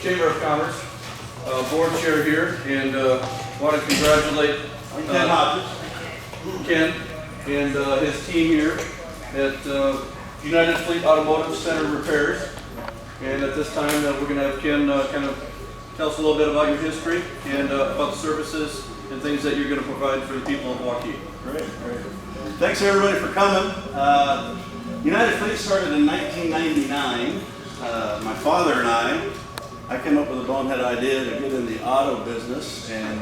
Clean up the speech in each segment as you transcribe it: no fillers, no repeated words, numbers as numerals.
Chamber of Commerce board chair here, and want to congratulate Ken Hodges. Ken and his team here at UNITEDFLEET Automotive Center Repairs. And at this time, we're going to have Ken kind of tell us a little bit about your history and about the services and things that you're going to provide for the people of Waukee. Great. Thanks everybody for coming. UNITEDFLEET started in 1999. My father and I came up with a bonehead idea to get in the auto business, and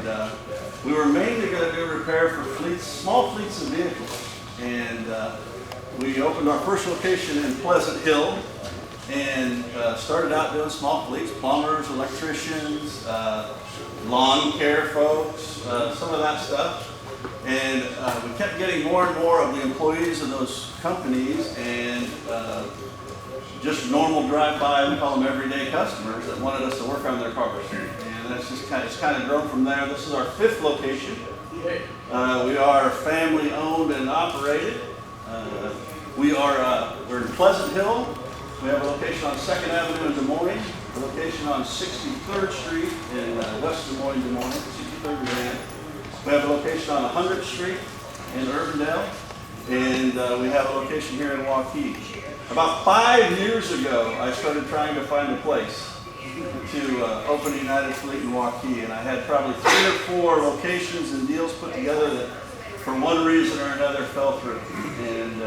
we were mainly going to do repair for fleets, small fleets of vehicles. And we opened our first location in Pleasant Hill and started out doing small fleets, plumbers, electricians, lawn care folks, some of that stuff. And we kept getting more and more of the employees of those companies and just normal drive-by, we call them everyday customers that wanted us to work on their cars. And that's just it's kind of grown from there. This is our 5th location. We are family owned and operated. We're in Pleasant Hill. We have a location on 2nd Avenue in Des Moines, a location on 63rd Street in West Des Moines, Des Moines, 63rd Grand. We have a location on 100th Street in Urbandale, and we have a location here in Waukee. About 5 years ago, I started trying to find a place to open UNITEDFLEET in Waukee, and I had probably 3 or 4 locations and deals put together that, for one reason or another, fell through. And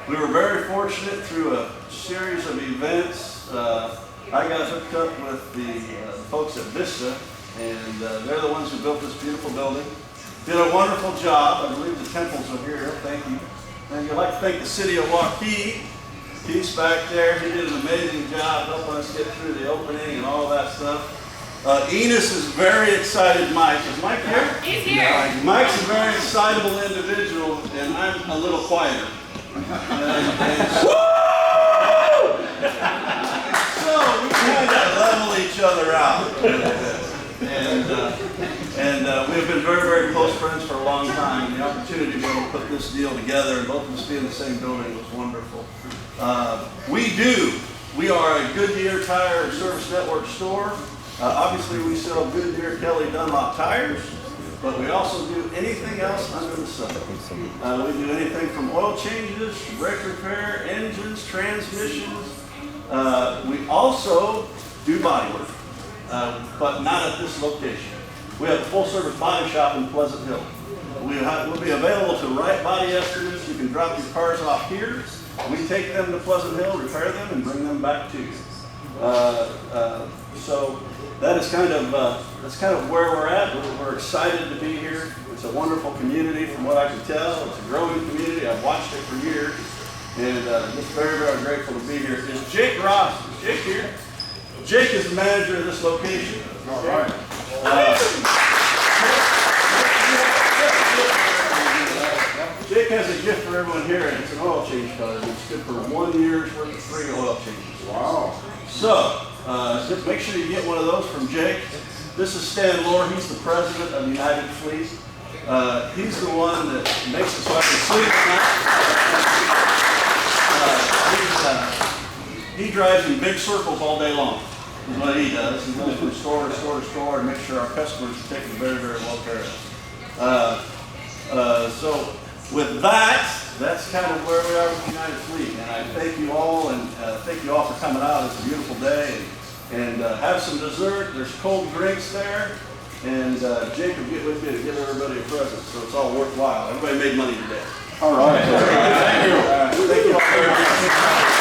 we were very fortunate through a series of events. I got hooked up with the folks at Vista, and they're the ones who built this beautiful building. Did a wonderful job. I believe the temples are here. Thank you. And I'd like to thank the City of Waukee. He's back there. He did an amazing job helping us get through the opening and all that stuff. Enos is very excited. Mike, is Mike here? He's here. Mike's a very excitable individual, and I'm a little quieter. So we kind of level each other out. And we have been very, very close friends for a long time. The opportunity to be able to put this deal together and both of us be in the same building was wonderful. We are a Goodyear Tire and Service Network store. Obviously we sell Goodyear, Kelly, Dunlop tires, but we also do anything else under the sun. We do anything from oil changes, brake repair, engines, transmissions. We also do body work, but not at this location. We have a full-service body shop in Pleasant Hill. We'll be available to write body estimates. You can drop your cars off here. We take them to Pleasant Hill, repair them, and bring them back to you. So that's kind of where we're at. We're excited to be here. It's a wonderful community, from what I can tell. It's a growing community. I've watched it for years, and just very, very grateful to be here. Is Jake Ross? Is Jake here? Jake is the manager of this location. All right. Jake has a gift for everyone here, and it's an oil change card. It's good for 1 year's worth of free oil changes. Wow. So, just make sure you get one of those from Jake. This is Stan Lohr. He's the president of UNITEDFLEET. He's the one that makes it so I can sleep at night. He drives in big circles all day long, is what he does. He goes from store to store to store and makes sure our customers are taken very, very well care of. So with that, that's kind of where we are with UNITEDFLEET. And I thank you all, and thank you all for coming out. It's a beautiful day. And have some dessert. There's cold drinks there. And Jake will get with me to give everybody a present, so it's all worthwhile. Everybody made money today. All right. Thank you. Thank you all very much.